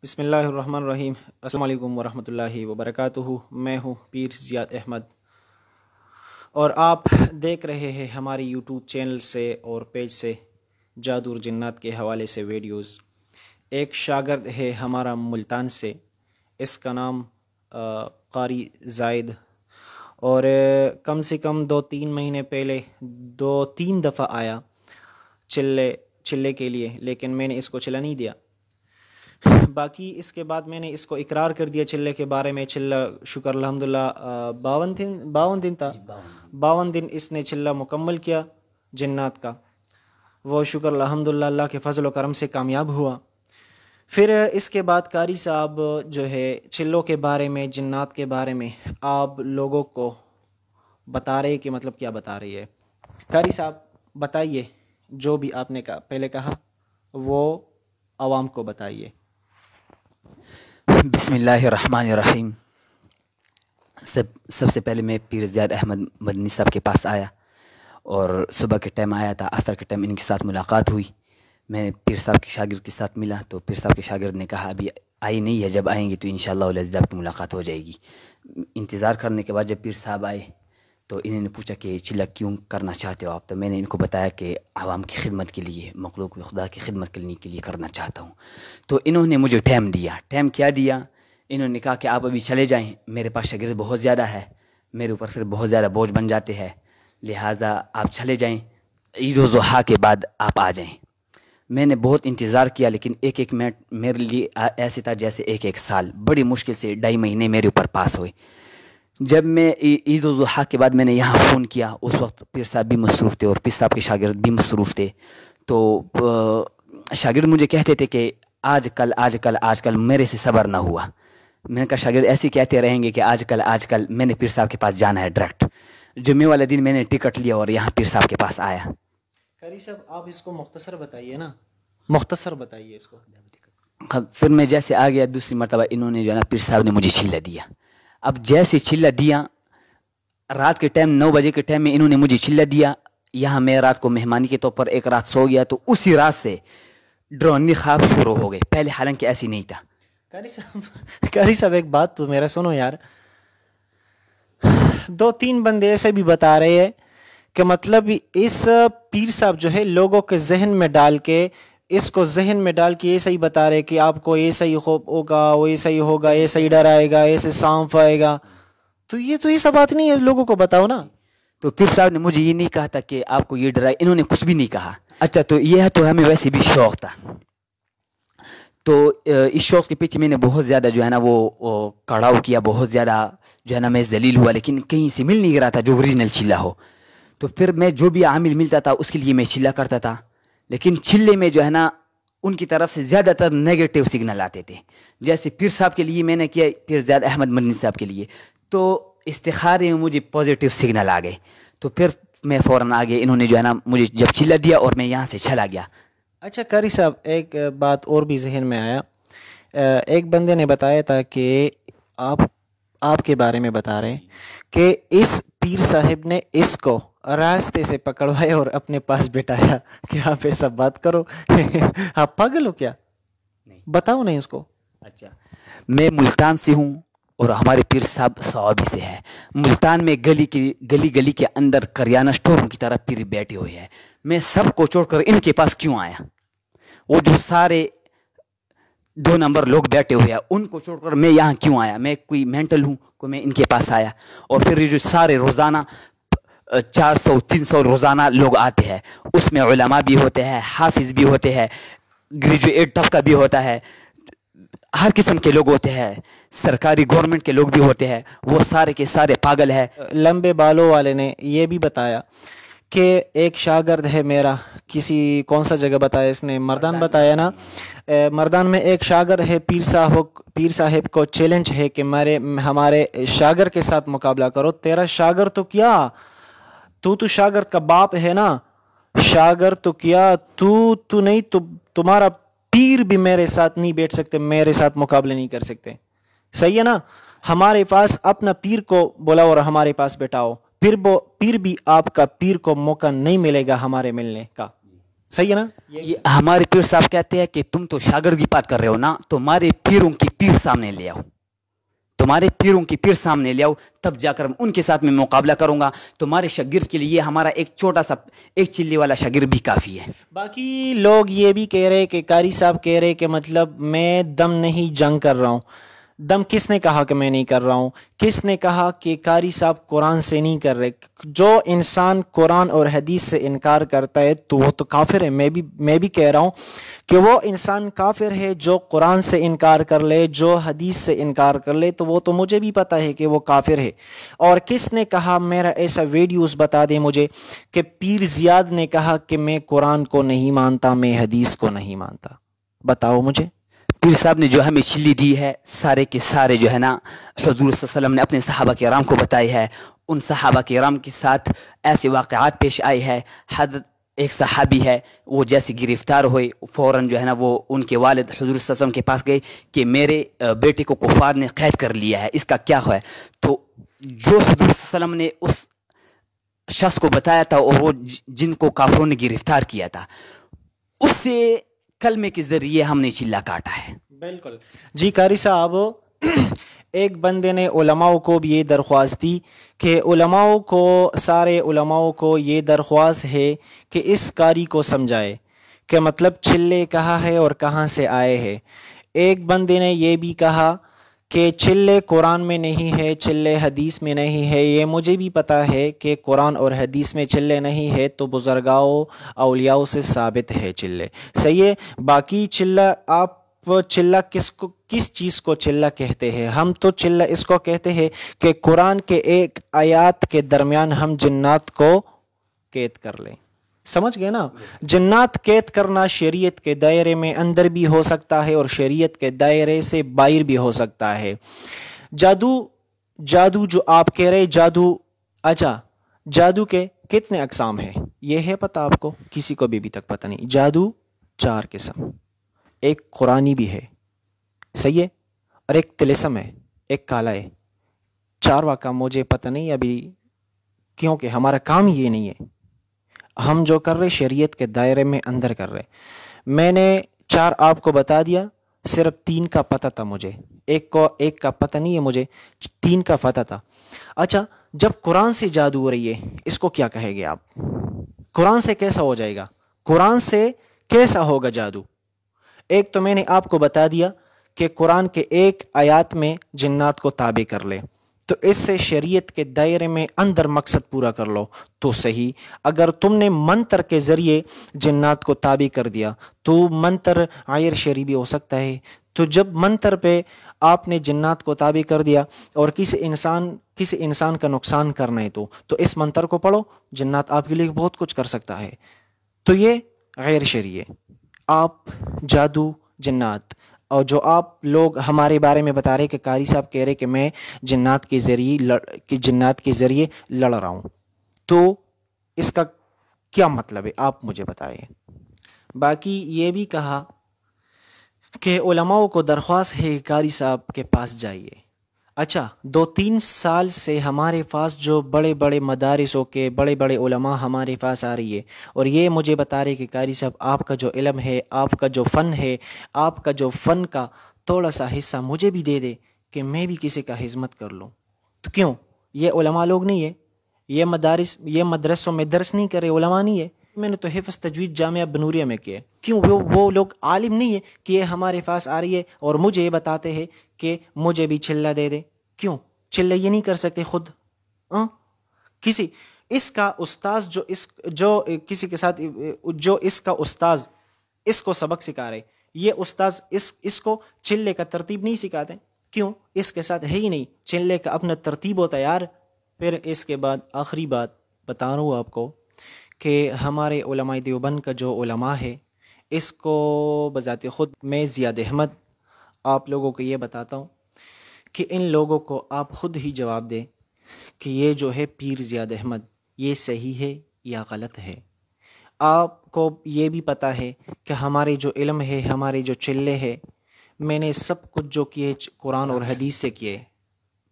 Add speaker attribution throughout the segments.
Speaker 1: بسم اللہ الرحمن الرحیم۔ السلام علیکم ورحمۃ اللہ وبرکاتہ۔ میں ہوں پیر زیاد احمد اور آپ دیکھ رہے ہیں ہماری یوٹیوب چینل سے اور پیج سے جادو اور جنات کے حوالے سے ویڈیوز۔ ایک شاگرد ہے ہمارا ملتان سے، اس کا نام قاری زائد، اور کم سے کم 2-3 مہینے پہلے 2-3 دفعہ آیا چلے کے لیے، لیکن میں نے اس کو چلا نہیں دیا۔ باقی اس کے بعد میں نے اس کو اقرار کر دیا چلے کے بارے میں۔ چلہ شکر الحمدللہ 52 دن تھا، 52 دن اس نے چلہ مکمل کیا جنات کا، وہ شکر الحمدللہ اللہ کے فضل و کرم سے کامیاب ہوا۔ پھر اس کے بعد قاری صاحب جو ہے چلوں کے بارے میں، جنات کے بارے میں آپ لوگوں کو بتا رہے کہ مطلب کیا بتا رہی ہے۔ قاری صاحب بتائیے، جو بھی آپ نے پہلے کہا وہ عوام کو بتائیے۔
Speaker 2: بسم اللہ الرحمن الرحیم۔ سب سے پہلے میں پیر زیاد احمد مدنی صاحب کے پاس آیا اور صبح کے ٹائم آیا تھا، عصر کے ٹائم ان کے ساتھ ملاقات ہوئی۔ میں پیر صاحب کے شاگرد کے ساتھ ملا تو پیر صاحب کے شاگرد نے کہا ابھی آئی نہیں ہے، جب آئیں گے تو انشاءاللہ العزیز آپ کی ملاقات ہو جائے گی۔ انتظار کرنے کے بعد جب پیر صاحب آئے تو انہوں نے پوچھا کہ چلہ کیوں کرنا چاہتے ہو آپ؟ تو میں نے ان کو بتایا کہ عوام کی خدمت کے لیے، مخلوق خدا کی خدمت کرنے کے لیے کرنا چاہتا ہوں۔ تو انہوں نے مجھے ٹائم دیا۔ ٹائم کیا دیا؟ انہوں نے کہا کہ آپ ابھی چلے جائیں، میرے پاس شاگرد بہت زیادہ ہے، میرے اوپر پھر بہت زیادہ بوجھ بن جاتے ہیں، لہٰذا آپ چلے جائیں، عید الاضحیٰ کے بعد آپ آ جائیں۔ میں نے بہت انتظار کیا، لیکن ایک منٹ میرے لیے ایسے تھا جیسے ایک سال۔ بڑی مشکل سے 2.5 مہینے میرے اوپر پاس ہوئے۔ جب میں عید الاضحیٰ کے بعد میں نے یہاں فون کیا، اس وقت پیر صاحب بھی مصروف تھے اور پیر صاحب کے شاگرد بھی مصروف تھے، تو شاگرد مجھے کہتے تھے کہ آج کل میرے سے صبر نہ ہوا۔ میں نے کہا شاگرد ایسے کہتے رہیں گے کہ آج کل میں نے پیر صاحب کے پاس جانا ہے ڈائریکٹ۔ جمعے والے دن میں نے ٹکٹ لیا اور یہاں پیر صاحب کے پاس آیا۔
Speaker 1: قاری صاحب آپ اس کو مختصر بتائیے نا، مختصر بتائیے اس کو۔
Speaker 2: پھر میں جیسے آ گیا دوسری مرتبہ، انہوں نے جو ہے نا پیر صاحب نے مجھے چلہ دیا۔ اب جیسے چلہ دیا، رات کے ٹائم 9 بجے کے ٹائم میں انہوں نے مجھے چلہ دیا، یہاں میں رات کو مہمانی کے طور پر ایک رات سو گیا، تو اسی رات سے ڈرونی خواب شروع ہو گئے، پہلے حالانکہ ایسی نہیں تھا۔
Speaker 1: قاری صاحب ایک بات تو میرا سنو یار، 2-3 بندے ایسے بھی بتا رہے ہیں کہ مطلب اس پیر صاحب جو ہے لوگوں کے ذہن میں ڈال کے، اس کو ذہن میں ڈال کے ایسا ہی بتا رہے کہ آپ کو ایسا ہی خوف ہوگا، وہ ایسا ہی ہوگا، ایسا ہی ڈر آئے گا، ایسے سانپ آئے گا، تو یہ سب بات نہیں ہے، لوگوں کو بتاؤ نا۔
Speaker 2: تو پیر صاحب نے مجھے یہ نہیں کہا تھا کہ آپ کو یہ ڈرائے، انہوں نے کچھ بھی نہیں کہا۔ اچھا تو یہ تو ہمیں ویسے بھی شوق تھا، تو اس شوق کے پیچھے میں نے بہت زیادہ جو ہے نا وہ کڑاؤ کیا، بہت زیادہ جو ہے نا میں ذلیل ہوا، لیکن کہیں سے مل نہیں رہا تھا جو اوریجنل چلہ ہو۔ تو پھر میں جو بھی عامل ملتا تھا اس کے لیے میں چلہ کرتا تھا، لیکن چلے میں جو ہے نا ان کی طرف سے زیادہ تر نیگیٹو سگنل آتے تھے۔ جیسے پیر صاحب کے لیے میں نے کیا، پیر زیاد احمد مدنی صاحب کے لیے، تو استخارے میں مجھے پازیٹیو سگنل آ گئے، تو پھر میں فوراً آگے انہوں نے جو ہے نا مجھے جب چلہ دیا اور میں یہاں سے چلا گیا۔
Speaker 1: اچھا قاری صاحب ایک بات اور بھی ذہن میں آیا، ایک بندے نے بتایا تھا کہ آپ کے بارے میں بتا رہے کہ اس پیر صاحب نے اس کو راستے سے پکڑوایا اور اپنے پاس بٹھایا کہ آپ ایسا بات کرو۔ آپ پاگل ہو کیا؟ بتاؤ نہیں اس کو۔
Speaker 2: اچھا میں ملتان سے ہوں اور ہمارے پیر صاحب صوابی سے ہے۔ ملتان میں گلی کے اندر کریانہ اسٹور کی طرح پیر بیٹھے ہوئے ہیں، میں سب کو چھوڑ کر ان کے پاس کیوں آیا؟ وہ جو سارے 2 نمبر لوگ بیٹھے ہوئے ہیں ان کو چھوڑ کر میں یہاں کیوں آیا؟ میں کوئی مینٹل ہوں کہ میں ان کے پاس آیا؟ اور پھر یہ جو سارے روزانہ 400-300 روزانہ لوگ آتے ہیں، اس میں علماء بھی ہوتے ہیں، حافظ بھی ہوتے ہیں، گریجویٹ طبقہ بھی ہوتا ہے، ہر قسم کے لوگ ہوتے ہیں، سرکاری گورنمنٹ کے لوگ بھی ہوتے ہیں، وہ سارے کے سارے پاگل ہیں۔
Speaker 1: لمبے بالوں والے نے یہ بھی بتایا کہ ایک شاگرد ہے میرا، کون سا جگہ بتایا اس نے؟ مردان بتایا نا۔ مردان میں ایک شاگرد ہے، پیر صاحب کو چیلنج ہے کہ ہمارے شاگرد کے ساتھ مقابلہ کرو۔ تیرا شاگرد تو کیا، تو شاگرد کا باپ ہے نا، شاگرد تو کیا تو نہیں، تمہارا پیر بھی میرے ساتھ نہیں بیٹھ سکتے، میرے ساتھ مقابلے نہیں کر سکتے، صحیح ہے نا؟ ہمارے پاس اپنا پیر کو بلاؤ اور ہمارے پاس بٹھاؤ، پھر بھی آپ کا پیر کو موقع نہیں ملے گا ہمارے ملنے کا۔ صحیح ہے نا؟
Speaker 2: یہ ہمارے پیر صاحب کہتے ہیں کہ تم تو شاگرد کی بات کر رہے ہو نا، تمہارے پیروں کی پیر سامنے لے آؤ، تمہارے پیروں کی پیر سامنے لے آؤ، تب جا کر ان کے ساتھ میں مقابلہ کروں گا۔ تمہارے شاگرد کے لیے ہمارا ایک چھوٹا سا ایک چلے والا شاگرد بھی کافی ہے۔
Speaker 1: باقی لوگ یہ بھی کہہ رہے کہ قاری صاحب کہہ رہے کہ مطلب میں دم نہیں جنگ کر رہا ہوں۔ دم کس نے کہا کہ میں نہیں کر رہا ہوں؟ کس نے کہا کہ قاری صاحب قرآن سے نہیں کر رہے؟ جو انسان قرآن اور حدیث سے انکار کرتا ہے تو وہ تو کافر ہے۔ میں بھی کہہ رہا ہوں کہ وہ انسان کافر ہے جو قرآن سے انکار کر لے، جو حدیث سے انکار کر لے، تو وہ تو مجھے بھی پتہ ہے کہ وہ کافر ہے۔ اور کس نے کہا، میرا ایسا ویڈیوز بتا دیں مجھے کہ پیر زیاد نے کہا کہ میں قرآن کو نہیں مانتا، میں حدیث کو نہیں مانتا؟ بتاؤ مجھے۔
Speaker 2: پیر صاحب نے جو ہمیں چلی دی ہے سارے کے سارے جو ہے نا حضور صلی اللہ علیہ وسلم نے اپنے صحابہ کرام کو بتائی ہے۔ ان صحابہ کرام کے ساتھ ایسے واقعات پیش آئے ہیں۔ حضرت ایک صحابی ہے، وہ جیسے گرفتار ہوئے فوراً جو ہے نا وہ ان کے والد حضور صلی اللہ علیہ وسلم کے پاس گئے کہ میرے بیٹے کو کفار نے قید کر لیا ہے، اس کا کیا ہے؟ تو جو حضور صلی اللہ علیہ وسلم نے اس شخص کو بتایا تھا اور وہ جن کو کافروں نے گرفتار کیا تھا، اس سے کلمے کے ذریعے ہم نے چلا کاٹا ہے۔
Speaker 1: بالکل جی قاری صاحب، ایک بندے نے علماء کو بھی یہ درخواست دی کہ علماء کو، سارے علماء کو یہ درخواست ہے کہ اس قاری کو سمجھائے کہ مطلب چلے کہاں ہے اور کہاں سے آئے ہیں۔ ایک بندے نے یہ بھی کہا کہ چلے قرآن میں نہیں ہے، چلے حدیث میں نہیں ہے۔ یہ مجھے بھی پتہ ہے کہ قرآن اور حدیث میں چلے نہیں ہے، تو بزرگاؤں اولیاءوں سے ثابت ہے چلے، صحیح ہے۔ باقی چلہ، آپ چلہ کس چیز کو چلہ کہتے ہیں؟ ہم تو چلہ اس کو کہتے ہیں کہ قرآن کے ایک آیات کے درمیان ہم جنات کو قید کر لیں، سمجھ گئے نا؟ جنات قید کرنا شریعت کے دائرے میں اندر بھی ہو سکتا ہے اور شریعت کے دائرے سے باہر بھی ہو سکتا ہے۔ جادو جو آپ کہہ رہے جادو، اچھا جادو کے کتنے اقسام ہیں یہ ہے پتہ آپ کو؟ کسی کو بھی ابھی تک پتہ نہیں۔ جادو 4 قسم، ایک قرآنی بھی ہے، صحیح ہے، اور ایک طلسم ہے، ایک کالا ہے۔ 4واں کا مجھے پتہ نہیں ابھی، کیونکہ ہمارا کام یہ نہیں ہے، ہم جو کر رہے شریعت کے دائرے میں اندر کر رہے۔ میں نے 4 آپ کو بتا دیا، صرف 3 کا پتہ تھا مجھے، ایک کا پتہ نہیں ہے مجھے، 3 کا پتہ تھا۔ اچھا، جب قرآن سے جادو ہو رہی ہے، اس کو کیا کہے گے آپ؟ قرآن سے کیسا ہو جائے گا؟ قرآن سے کیسا ہوگا جادو؟ ایک تو میں نے آپ کو بتا دیا کہ قرآن کے ایک آیات میں جنات کو تابع کر لے، تو اس سے شریعت کے دائرے میں اندر مقصد پورا کر لو تو صحیح۔ اگر تم نے منتر کے ذریعے جنات کو تابع کر دیا تو منتر عیر شری بھی ہو سکتا ہے۔ تو جب منتر پہ آپ نے جنات کو تابع کر دیا اور کسی انسان کا نقصان کرنا ہے تو اس منتر کو پڑھو، جنات آپ کے لیے بہت کچھ کر سکتا ہے، تو یہ غیر شرعی ہے۔ آپ جادو، جنات، اور جو آپ لوگ ہمارے بارے میں بتا رہے کہ قاری صاحب کہہ رہے کہ میں جنات کے ذریعے لڑ رہا ہوں، تو اس کا کیا مطلب ہے آپ مجھے بتائیں۔ باقی یہ بھی کہا کہ علماء کو درخواست ہے قاری صاحب کے پاس جائیے۔ اچھا، 2-3 سال سے ہمارے پاس جو بڑے بڑے مدارسوں کے بڑے بڑے علماء ہمارے پاس آ رہی ہے اور یہ مجھے بتا رہے کہ قاری صاحب آپ کا جو علم ہے، آپ کا جو فن ہے، آپ کا جو فن کا تھوڑا سا حصہ مجھے بھی دے دے کہ میں بھی کسی کا خدمت کر لوں۔ تو کیوں؟ یہ علماء لوگ نہیں ہے، یہ مدرسوں میں درس نہیں کرے علماء نہیں ہے۔ میں نے تو حفظ تجوید جامعہ بنوریہ میں کیا ہے۔ کیوں؟ وہ لوگ عالم نہیں ہے کہ یہ ہمارے پاس آ رہی ہے اور مجھے یہ بتاتے ہیں کہ مجھے بھی چلہ دے دے۔ کیوں چلہ یہ نہیں کر سکتے خود؟ کسی اس کا استاذ جو کسی کے ساتھ جو اس کا استاذ اس کو سبق سکھا رہے، یہ استاذ اس کو چلے کا ترتیب نہیں سکھاتے۔ کیوں؟ اس کے ساتھ ہے ہی نہیں، چلے کا اپنا ترتیب ہوتا ہے یار۔ پھر اس کے بعد آخری بات بتا رہا ہوں آپ کو کہ ہمارے علماء دیوبند کا جو علماء ہے، اس کو بذات خود میں زیاد احمد آپ لوگوں کو یہ بتاتا ہوں کہ ان لوگوں کو آپ خود ہی جواب دیں کہ یہ جو ہے پیر زیاد احمد، یہ صحیح ہے یا غلط ہے۔ آپ کو یہ بھی پتہ ہے کہ ہمارے جو علم ہے، ہمارے جو چلے ہے، میں نے سب کچھ جو کیے قرآن اور حدیث سے کیے،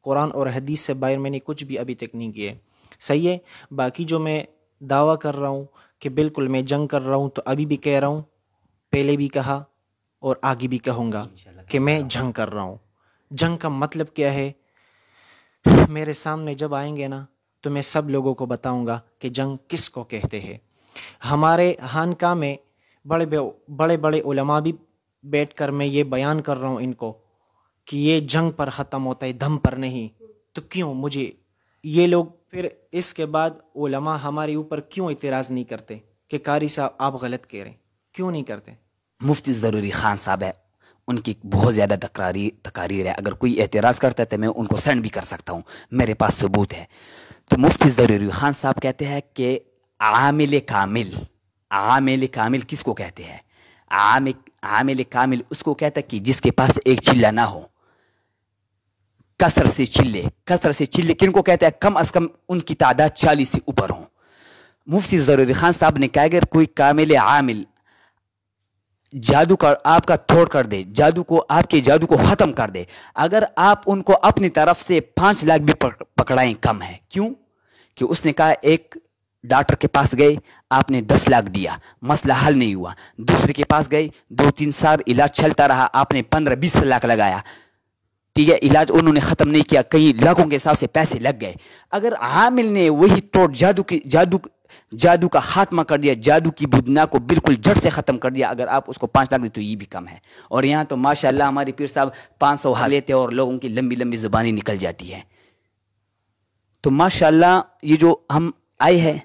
Speaker 1: قرآن اور حدیث سے باہر میں نے کچھ بھی ابھی تک نہیں کیے، صحیح ہے۔ باقی جو میں دعویٰ کر رہا ہوں کہ بالکل میں جنگ کر رہا ہوں، تو ابھی بھی کہہ رہا ہوں، پہلے بھی کہا اور آگے بھی کہوں گا کہ میں جنگ کر رہا ہوں۔ جنگ کا مطلب کیا ہے؟ میرے سامنے جب آئیں گے نا تو میں سب لوگوں کو بتاؤں گا کہ جنگ کس کو کہتے ہیں۔ ہمارے خانقاہ میں بڑے بڑے علماء بھی بیٹھ کر میں یہ بیان کر رہا ہوں ان کو کہ یہ جنگ پر ختم ہوتا ہے، دم پر نہیں۔ تو کیوں مجھے یہ لوگ پھر اس کے بعد علماء ہمارے اوپر کیوں اعتراض نہیں کرتے کہ قاری صاحب آپ غلط کہہ رہے ہیں؟ کیوں نہیں کرتے؟
Speaker 2: مفتی ضروری خان صاحب ہے، ان کی بہت زیادہ تقاریر ہے، اگر کوئی اعتراض کرتا ہے تو میں ان کو سینڈ بھی کر سکتا ہوں، میرے پاس ثبوت ہے۔ تو مفتی ضروری خان صاحب کہتے ہیں کہ عامل کامل کس کو کہتے ہیں؟ عامل کامل اس کو کہتا ہے کہ جس کے پاس ایک چلہ نہ ہو، کثرت سے چلے کن کو کہتا ہے؟ کم از کم ان کی تعداد 40 سے اوپر ہوں۔ مفتی ضروری خان صاحب نے کہا اگر کوئی کامل عامل جادو کا آپ کا توڑ کر دے، آپ کے جادو کو ختم کر دے، اگر آپ ان کو اپنی طرف سے 5 لاکھ بھی پکڑائیں کم ہے۔ کیوں؟ کہ اس نے کہا ایک ڈاکٹر کے پاس گئے، آپ نے 10 لاکھ دیا، مسئلہ حل نہیں ہوا۔ دوسرے کے پاس گئے، 2-3 سال علاج چلتا رہا، آپ نے 15-20 لاکھ لگایا، ٹھیک ہے، علاج انہوں نے ختم نہیں کیا، کئی لاکھوں کے حساب سے پیسے لگ گئے۔ اگر عامل نے وہی توڑ جادو کا خاتمہ کر دیا، جادو کی بدنا کو بالکل جڑ سے ختم کر دیا، اگر آپ اس کو 5 لاکھ دیں تو یہ بھی کم ہے۔ اور یہاں تو ماشاءاللہ ہمارے پیر صاحب 500 لیتے اور لوگوں کی لمبی لمبی زبانیں نکل جاتی ہیں۔ تو ماشاءاللہ یہ جو ہم آئے ہیں،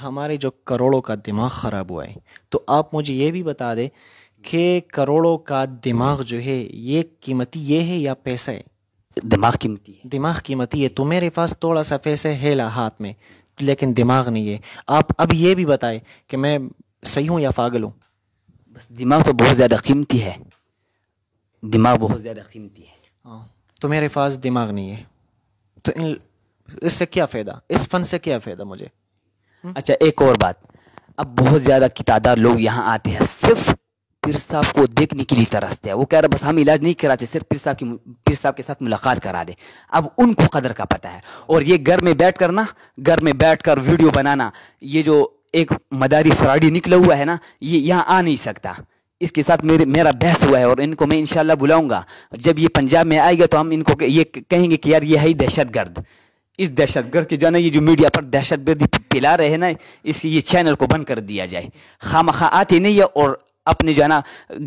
Speaker 1: ہمارے جو کروڑوں کا دماغ خراب ہوا ہے، تو آپ مجھے یہ بھی بتا دیں کہ کروڑوں کا دماغ جو ہے یہ قیمتی یہ ہے یا پیسہ ہے؟
Speaker 2: دماغ قیمتی ہے۔
Speaker 1: دماغ قیمتی ہے، تو میرے پاس تھوڑا سا پیسہ ہے ہاتھ میں، لیکن دماغ نہیں ہے۔ آپ اب یہ بھی بتائیں کہ میں صحیح ہوں یا پاگل ہوں؟
Speaker 2: بس دماغ تو بہت زیادہ قیمتی ہے، دماغ بہت زیادہ قیمتی ہے۔
Speaker 1: تو میرے پاس دماغ نہیں ہے، تو اس سے کیا فائدہ؟ اس فن سے کیا فائدہ مجھے؟
Speaker 2: اچھا ایک اور بات، اب بہت زیادہ کی تعداد لوگ یہاں آتے ہیں، صرف پیر صاحب کو دیکھنے کے لیے ترستے ہیں۔ وہ کہہ رہا بس ہم علاج نہیں کراتے، صرف پیر صاحب کے ساتھ ملاقات کرا دے۔ اب ان کو قدر کا پتہ ہے، اور یہ گھر میں بیٹھ کر ویڈیو بنانا، یہ جو ایک مداری فراڈی نکلا ہوا ہے نا، یہ یہاں آ نہیں سکتا۔ اس کے ساتھ میرا بحث ہوا ہے، اور ان کو میں انشاءاللہ بلاؤں گا۔ جب یہ پنجاب میں آئے گا تو ہم ان کو یہ کہیں گے کہ یار یہ ہے دہشت گرد۔ اس دہشت گرد کے جو ہے نا، یہ جو میڈیا پر دہشت گردی پھیلا رہے ہیں نا، یہ چینل کو بند کر دیا جائے۔ خواہ آتے نہیں ہے، اور اپنے جو ہے نا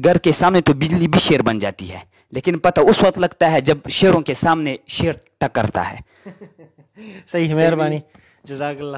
Speaker 2: گھر کے سامنے تو بجلی بھی شیر بن جاتی ہے، لیکن پتہ اس وقت لگتا ہے جب شیروں کے سامنے شیر ٹکرتا ہے۔
Speaker 1: صحیح، مہربانی، جزاک اللہ۔